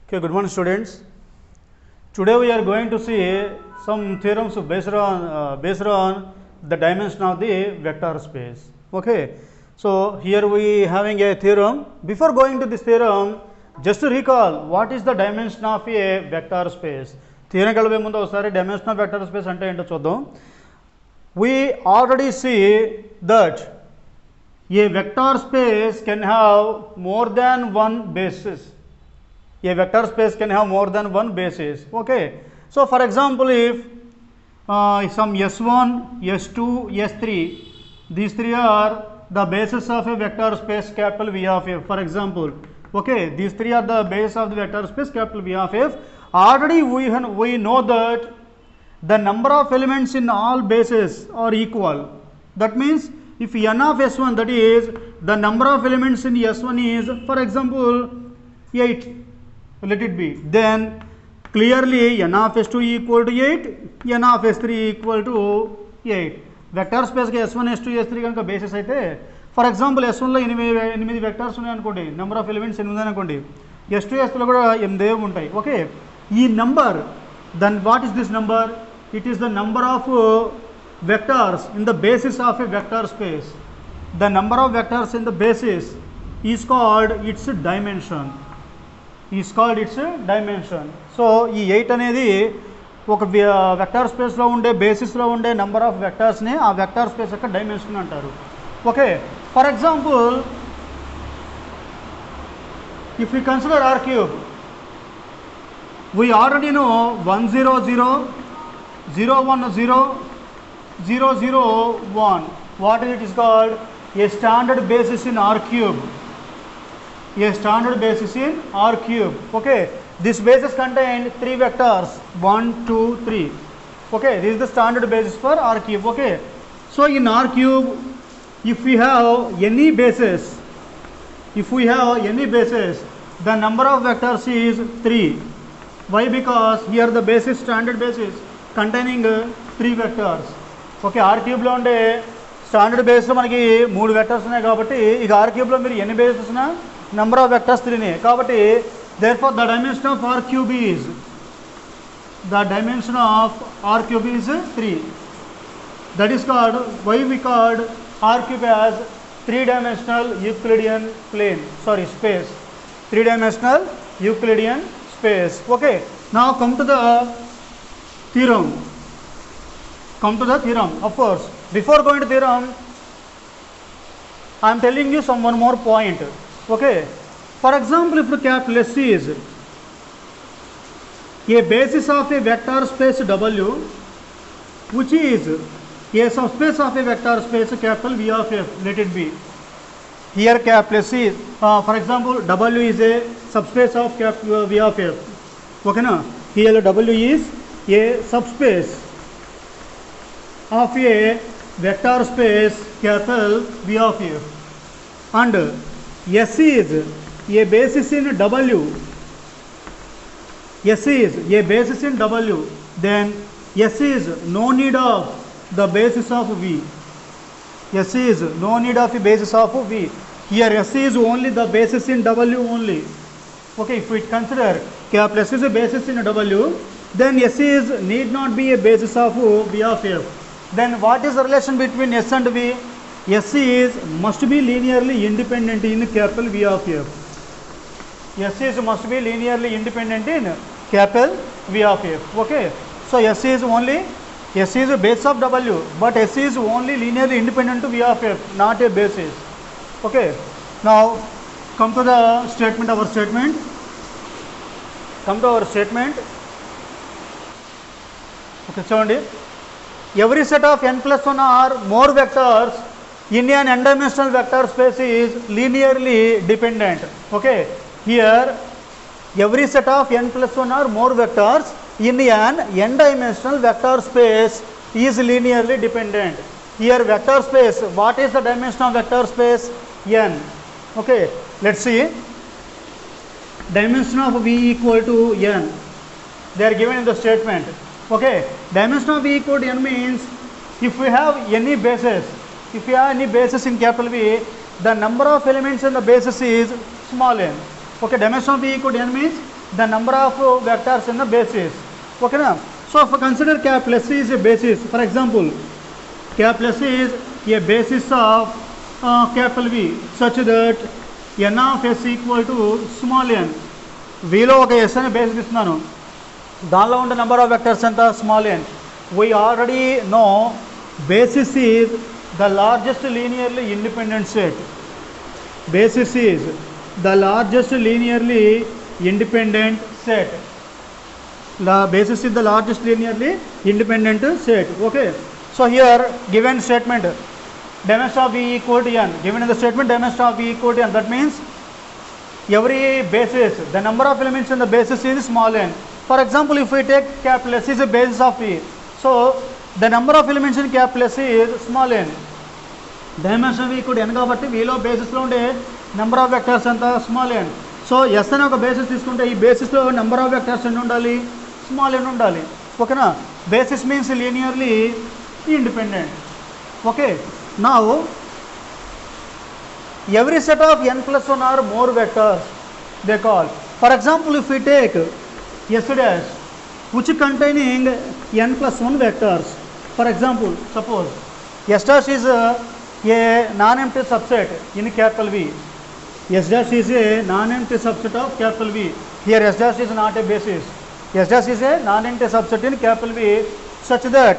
Okay, good morning students. Today we are going to see some theorems based on the dimension of the vector space. Okay, so here we having a theorem. Before going to this theorem, just to recall what is the dimension of a vector space. Theorem kalbe mundu okasari dimension of vector space ante ento chuddam. We already see that a vector space can have more than one basis. A vector space can have more than one basis. Okay. So, for example, if some S1, S2, S3, these three are the basis of a vector space capital V of F. For example, okay, these three are the basis of the vector space capital V of F. Already we know that the number of elements in all bases are equal. That means if n of S1, that is the number of elements in S1 is, for example, 8. Let it be, then clearly n of S2 equal to 8, n of S3 equal to 8. Vector space ke S1, S2, S3 kanka basis aithe, for example S1 lo 8 vectors unnai anukondi, number of elements 8 anukondi, S2, S3 lo kuda 8 untayi. Okay, ee number, then what is this number? It is the number of vectors in the basis of a vector space. The number of vectors in the basis is called its dimension. So ఈ 8 అనేది ఒక vector space లో ఉండే basis లో ఉండే number of vectors ని ఆ vector space యొక్క డైమెన్షన్ అంటారు. Okay, for example if we consider R cube, we already know 1 0 0 0 1 0 0 0 1. What is it is called? A standard basis in R cube. A standard basis in R cube. Okay, this basis contains 3 vectors 1 2 3. Okay, this is the standard basis for R cube. Okay, so in R cube, if we have any basis, the number of vectors is 3. Why? Because here the basis, standard basis containing 3 vectors. Okay, R cube లో ఉండే standard base లో మనకి 3 vectors ఉన్నాయి కాబట్టి ఇక R cube లో మీరు ఎన్ని బేసెస్ ఉన్నా number of vectors 3 నే కాబట్టి therefore the dimension of R cube is 3. That is called, why we called R cube as 3-dimensional Euclidean space. 3-dimensional Euclidean space. Okay, now come to the theorem. Of course, before going to theorem, I am telling you one more point. Okay, for example, if the capital S is a basis of a vector space W, which is a subspace of a vector space capital V of F, let it be. Here capital S is, for example, W is a subspace of capital V of F. Okay, na? Here W is a subspace of a vector space capital V of F, and S is a basis in W. Then S is no need of the basis of V. Here S is only the basis in W only. Okay, if we consider capital S is a basis in W, then S is need not be a basis of V of F. Then what is the relation between S and V? S is must be linearly independent in capital V of F. Okay, so S is a base of W, but S is only linearly independent to V of F, not a basis. Okay, now come to the statement. Okay, చూడండి, every set of n plus 1 or more vectors in an n-dimensional vector space is linearly dependent. Okay, here every set of n plus 1 or more vectors in an n-dimensional vector space is linearly dependent. Here vector space, what is the dimension of vector space? N. Okay, let's see. Dimension of V equal to n. They are given in the statement. Okay, dimension of V equal to n means if we have any basis, in capital V, the number of elements in the basis is small n. Okay, dimension of V equal to n means the number of vectors in the basis. Okay na? So if I consider capital S is a basis, for example, capital S is a basis of capital V such that n of s equal to small n. Vలో ఒక s అనే basis ఇస్తున్నాను, దానిలో ఉండే number of vectors ఎంత small n. We already know basis is the largest linearly independent set. Basis is the largest linearly independent set. The basis is the largest linearly independent set. Okay. So here given statement dimension of V equal to n. Given in the statement dimension of V equal to n. That means every basis, the number of elements in the basis is small n. For example, if we take capital S is a basis of V. So the number of elements in capital S is small n. Dimension V equal to n కాబట్టి Vలో బేసిస్లో ఉండే number of vectors ఎంత small n. So yes అనే ఒక basis తీసుకుంటే ఈ బేసిస్లో number of vectors ఎన్ని ఉండాలి, స్మాల్ n ఉండాలి. ఓకేనా? Basis means linearly independent. Okay. Now every set of n plus 1 or more vectors they call. For example, if we take S dash which containing n plus 1 vectors, for example, suppose S dash is a non-empty subset in capital V. S dash is a non-empty subset of capital V. Here S dash is not a basis. S dash is a non-empty subset in capital V such that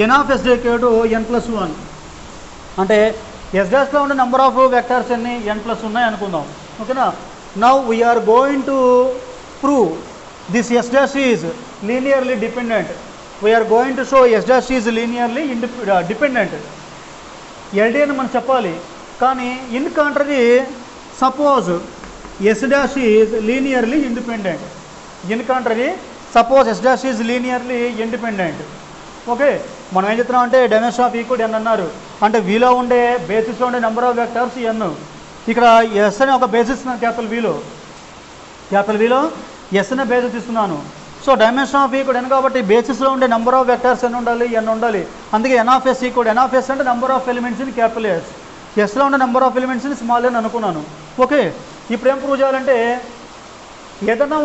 n of s equal to n plus 1. అంటే S డాష్లో ఉన్న number of vectors అన్ని n plus ఉన్నాయి అనుకుందాం. ఓకేనా? Now we're going to prove this S dash is linearly dependent. We're going to show S dash is linearly dependent. LD అని మనం చెప్పాలి, కానీ in contrary suppose S dash is linearly independent. In contrary suppose S dash is linearly independent. Okay. మనం ఏం చెప్తున్నాం అంటే dimension of equal n అన్నారు, అంటే వీలో ఉండే బేసిస్లో ఉండే నెంబర్ ఆఫ్ వెక్టర్స్ n. ఇక్కడ ఎస్ అనే ఒక బేసిస్ క్యాపిటల్ వీలో ఎస్ అనే బేసిస్ తీసుకున్నాను. So dimension of equal n కాబట్టి బేసిస్లో ఉండే నెంబర్ ఆఫ్ వెక్టర్స్ n ఉండాలి. అందుకే n of s equal n of s అంటే number of elements in capital S. ఎస్లో ఉండే number of elements in small n అనుకున్నాను. ఓకే. ఇప్పుడు ఏం ప్రూవ్ చేయాలంటే ఏదైనా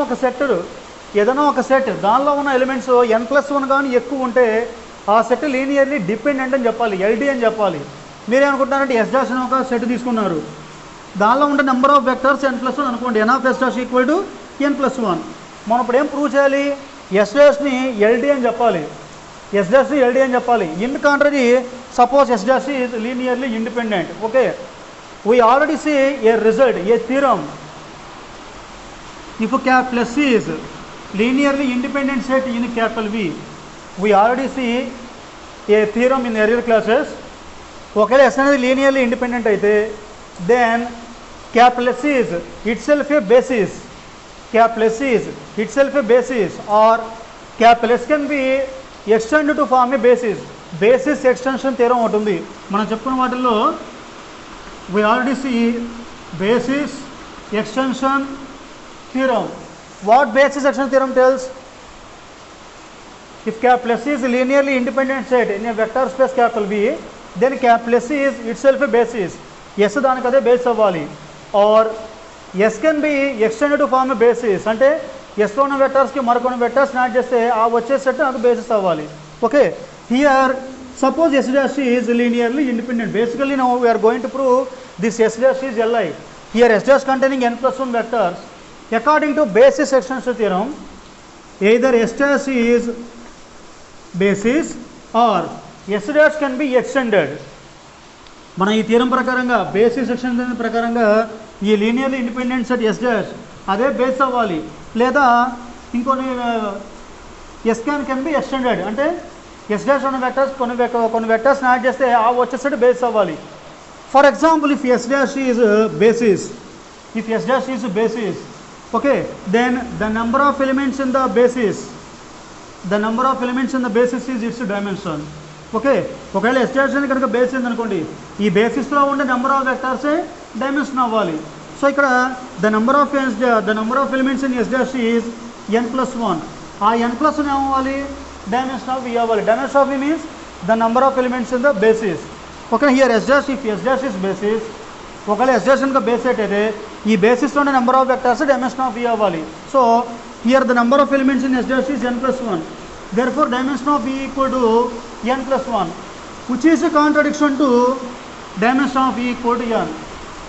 ఒక సెట్ దానిలో ఉన్న ఎలిమెంట్స్ n ప్లస్ 1 కానీ ఎక్కువ ఉంటే ఆ సెట్ లీనియర్లీ డిపెండెంట్ అని చెప్పాలి, ఎల్డి అని చెప్పాలి. మీరేమనుకుంటున్నారంటే ఎస్ డాష్ అని ఒక సెట్ తీసుకున్నారు, దానిలో ఉండే number of vectors n plus 1 అనుకోండి, n of s dash equal to n plus 1. మనం ఇప్పుడు ఏం ప్రూవ్ చేయాలి, ఎస్ డాష్ని ఎల్డి అని చెప్పాలి, ఎస్ డాష్ని ఎల్డి అని చెప్పాలి. In contrary suppose S dash is linearly independent. Okay. We already see a result, a theorem. If capital S is linearly independent set in capital V, we already see a theorem in earlier classes. ఒకవేళ S అనేది linearly independent అయితే then capital S is itself a basis. Capital S is itself a basis or capital S can be extended to form a basis. Basis extension theorem ఒకటి ఉంది మనం చెప్పుకున్న వాటిల్లో. we already see basis extension theorem. What basis extension theorem tells? If capital S is a linearly independent set in a vector space capital V, then capital S is itself a basis. S దానికి అదే base అవ్వాలి. Or S can be extended to form a basis. అంటే Sలో ఉన్న వెక్టర్స్కి మరికొన్ని vectors add చేస్తే ఆ వచ్చే set నాకు బేసిస్ అవ్వాలి. Okay. Here suppose S dash is linearly independent. Basically now we are going to prove this S dash is Li. Here S dash containing n plus 1 vectors. According to basis extension theorem, either S dash is basis or S dash can be extended. మన ఈ theorem ప్రకారంగా basis extension ప్రకారంగా ఈ linearly independent set yes dash అదే base అవ్వాలి, లేదా ఇంకొన్ని yes can be extended. అంటే ఎస్ డాష్ ఉన్న వెక్టర్స్ కొన్ని వెక్టర్స్ యాడ్ చేస్తే ఆ వచ్చే సెట్ బేస్ అవ్వాలి. For example if yes dash is basis, okay, then the number of elements in the basis is its dimension. Okay. ఒకవేళ S dash అని కనుక బేస్ ఉందనుకోండి, ఈ బేసిస్లో ఉండే నెంబర్ ఆఫ్ వెక్టర్సే డైమెన్షన్ అవ్వాలి. సో ఇక్కడ the number of elements in S dash is n plus 1. ఆ n plus 1 ఏమవ్వాలి, డైమెన్షన్ ఆఫ్ V అవ్వాలి. Dimension of V means the number of elements in the basis. Okay. Here S dash is basis, ఒకవేళ S dash కనుక base అయితే ఈ బేసిస్లో ఉండే number of vectors dimension of V అవ్వాలి. So Here the number of elements in S dash is n plus 1. Therefore, dimension of V equal to n plus 1, which is a contradiction to dimension of V equal to n.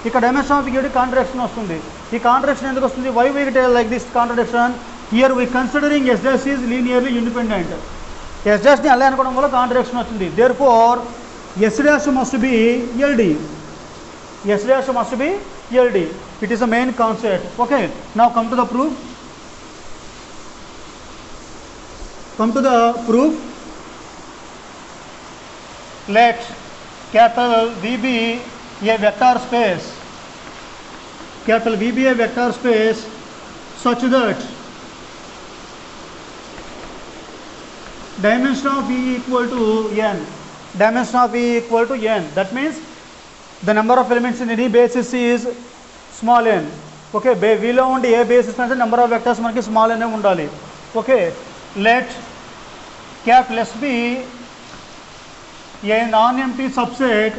ఇక్కడ dimension of V equal to contradiction వస్తుంది. ఈ contradiction ఎందుకు వస్తుంది? Why we tell like this contradiction? Here we considering S dash is linearly independent. S dash ని అలా అనుకోవడం వల్ల contradiction వచ్చింది. Therefore, S dash must be LD. S dash must be LD. It is the main concept. Okay. Now come to the proof. Let capital V be a vector space. Capital V be a vector space such that dimension of V equal to n. Dimension of V equal to n. That means the number of elements in any basis is small n. Okay. V లో ఉండి ఏ basis అంటే number of vectors మనకి small n ఉండాలి. Okay. Let capital S be a non-empty subset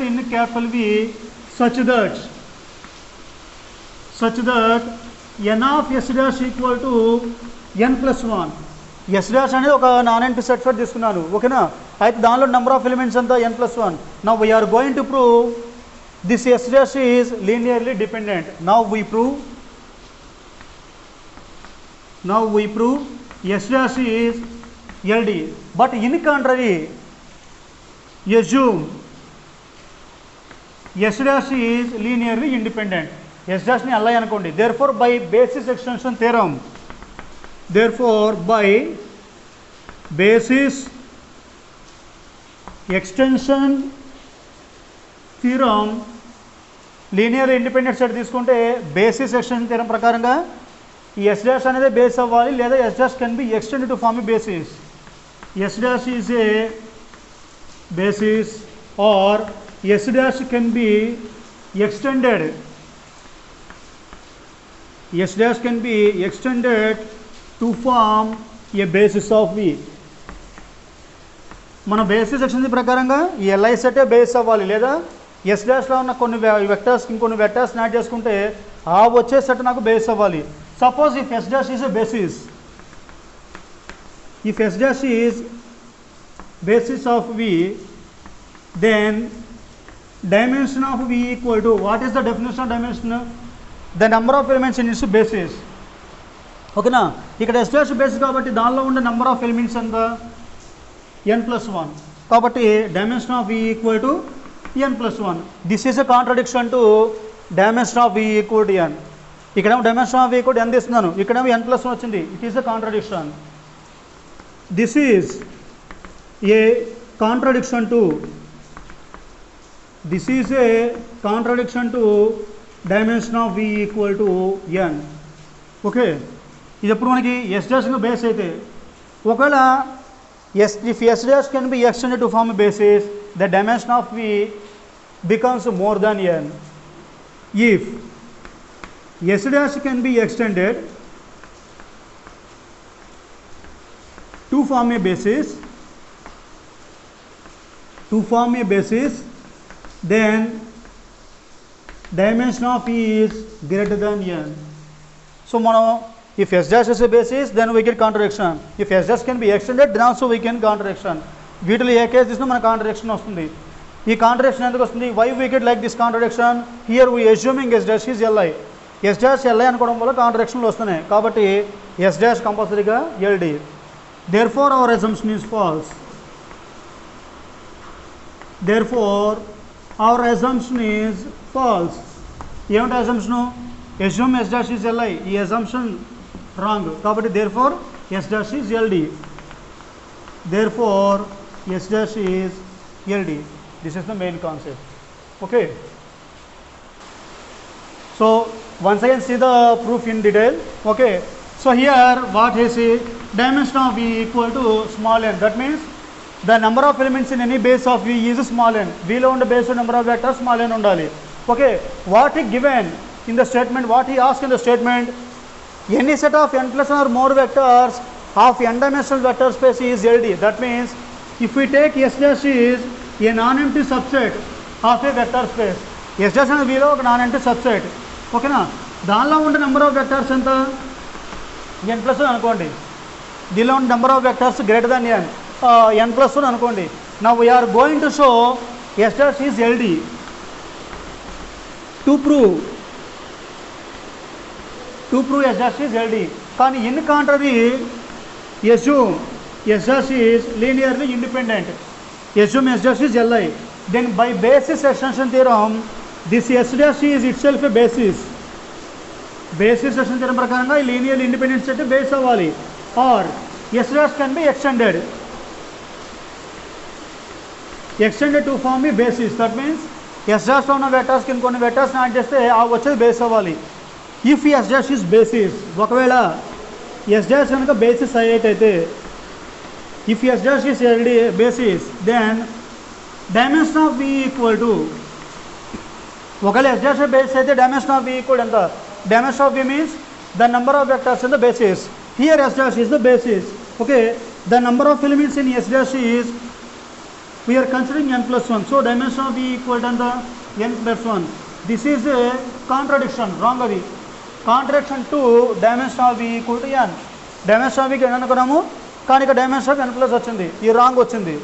in capital V such that n of S dash equal to n plus 1. S dash అనేది ఒక non empty set తీసుకున్నాను. ఓకేనా? అయితే దానిలో number of elements అంతా n plus 1. Now we're going to prove this S dash is linearly dependent. Now we prove S dash is LD. But in contrary, assume S dash is linearly independent. S dash ni alla anukondi. Therefore, by basis extension theorem, linear independent set తీసుకుంటే basis extension theorem ప్రకారంగా ఈ S dash అనేది base అవ్వాలి, లేదా S dash can be extended to form a basis. S dash is a basis or S dash can be extended. S dash can be extended to form a basis of V. మన basis extension ప్రకారంగా ఈ LI సెటే base అవ్వాలి, లేదా S dash లో ఉన్న కొన్ని vectors ఇంకొన్ని vectors add చేసుకుంటే ఆ వచ్చే సెట్ నాకు బేస్ అవ్వాలి. Suppose if S dash is a basis, of V, then dimension of V equal to, what is the definition of dimension? The number of elements in its basis. Okay na? ఇక్కడ S dash base కాబట్టి దానిలో ఉండే number of elements ఎంత? n plus 1. కాబట్టి dimension of V equal to n plus 1. This is a contradiction to dimension of V equal to n. ఇక్కడేమో dimension of V equal to n తీస్తున్నాను, ఇక్కడేమో n plus 1 వచ్చింది. It is a contradiction. This is a contradiction to dimension of V equal to n. Okay, ఇది ఎప్పుడు మనకి S dash base అయితే, ఒకవేళ if S dash can be extended to form a basis, the dimension of V becomes more than n. If S dash can be extended to form a basis, then dimension of V is greater than n. So if S dash is a basis, then we get contradiction. If S dash can be extended, then also we get contradiction. వీటిలో ఏ case తీసుకున్నా మన contradiction వస్తుంది. ఈ contradiction ఎందుకు వస్తుంది? Why we get like this contradiction? Here we assuming S dash is LI. S dash LI అనుకోవడం వల్ల కాంట్రడిక్షన్లు వస్తున్నాయి, కాబట్టి S dash కంపల్సరీగా LD. Therefore our assumption is false. ఏమిటి assumption? assume S dash is LI. ఈ assumption wrong, కాబట్టి therefore S dash is LD. S dash is LD. This is the main concept. Okay. So once again see the proof in detail. Okay. So here what is it? Dimension of V equal to small n. That means the number of elements in any base of V is small n. V లో ఉండే base number of vectors small n ఉండాలి. Okay. What he given in the statement, what he asked in the statement, any set of n plus or more vectors of n dimensional vector space is LD. That means if we take S dash is a non-empty subset of a vector space, S dash and V లో ఒక non-empty subset. ఓకేనా? దానిలో ఉండే number of vectors ఎంత n+1 అనుకోండి. దీనిలో ఉండే number of vectors greater than n+1 అనుకోండి. Now we're going to show S dash is LD to prove S dash is LD. కానీ in contrary assume S dash is linearly independent. Assume S dash is Li. Then by basis extension theorem this S dash is itself a basis. Basis extension theorem ప్రకారంగా ఈ linearly independent set base అవ్వాలి. Or S dash can be extended to form a basis. That means S dash లో ఉన్న vectors కింద కొన్ని vectors add చేస్తే ఆ వచ్చేది బేస్ అవ్వాలి. If S dash is basis, ఒకవేళ S dash కనుక basis అయ్యేటైతే if S dash is LD basis then dimension of V equal to, ఒకవేళ S dash బేస్ అయితే dimension of V equal ఎంత, dimension of V means the number of vectors in the basis. Here S dash is the basis. Okay, the number of elements in S dash is, we are considering n+1, so dimension of V equal to the n+1. This is a contradiction, wrong అది. Contradiction to dimension of V equal to n. Dimension of V n అనుకున్నాము, కానీ ఇక్కడ dimension of n+ వచ్చింది. ఈ wrong వచ్చింది.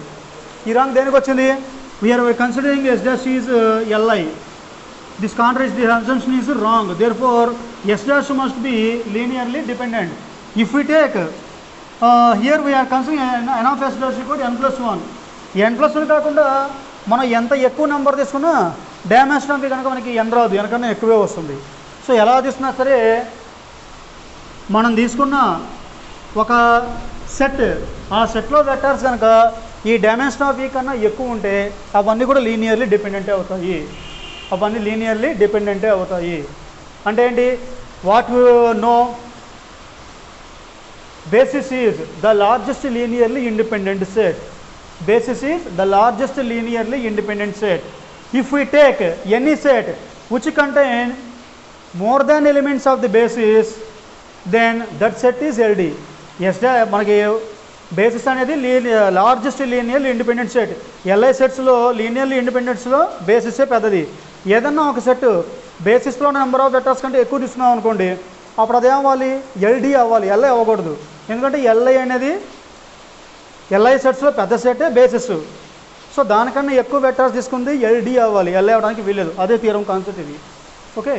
ఈ wrong దేనికి వచ్చింది? We are considering S dash is Li. This contradiction, this assumption is wrong. Therefore S dash must be linearly dependent. If we take here we are considering n of S dash equal to n+1. n+1 కాకుండా మనం ఎంత ఎక్కువ number తీసుకున్నా dimension of కనుక మనకి n రాదు, వెనకన్నా ఎక్కువే వస్తుంది. సో ఎలా తీసుకున్నా సరే మనం తీసుకున్న ఒక సెట్, ఆ సెట్లో వెక్టర్స్ కనుక ఈ డైమెన్షన్ ఆఫ్ V కన్నా ఎక్కువ ఉంటే అవన్నీ కూడా లీనియర్లీ డిపెండెంటే అవుతాయి. అవన్నీ లీనియర్లీ డిపెండెంటే అవుతాయి. అంటే ఏంటి? What no basis is the largest linearly independent set. Basis is the largest linearly independent set. If we take any set which contain more than elements of the basis, then that set is LD. Yes, మనకి basis అనేది largest linearly independent set. LI సెట్స్లో linearly ఇండిపెండెంట్స్లో బేసిసే పెద్దది. ఏదన్నా ఒక set బేసిస్లో ఉన్న నెంబర్ ఆఫ్ వెక్టర్స్ కంటే ఎక్కువ తీసుకున్నాం అనుకోండి, అప్పుడు అదేం అవ్వాలి? LD అవ్వాలి, LI అవ్వకూడదు. ఎందుకంటే LI అనేది LI సెట్స్లో పెద్ద సెటే బేసిస్. సో దానికన్నా ఎక్కువ వెక్టర్స్ తీసుకుంది LD అవ్వాలి, LI అవ్వడానికి వీలేదు. అదే థియరం కాన్సెప్ట్ ఇది. ఓకే.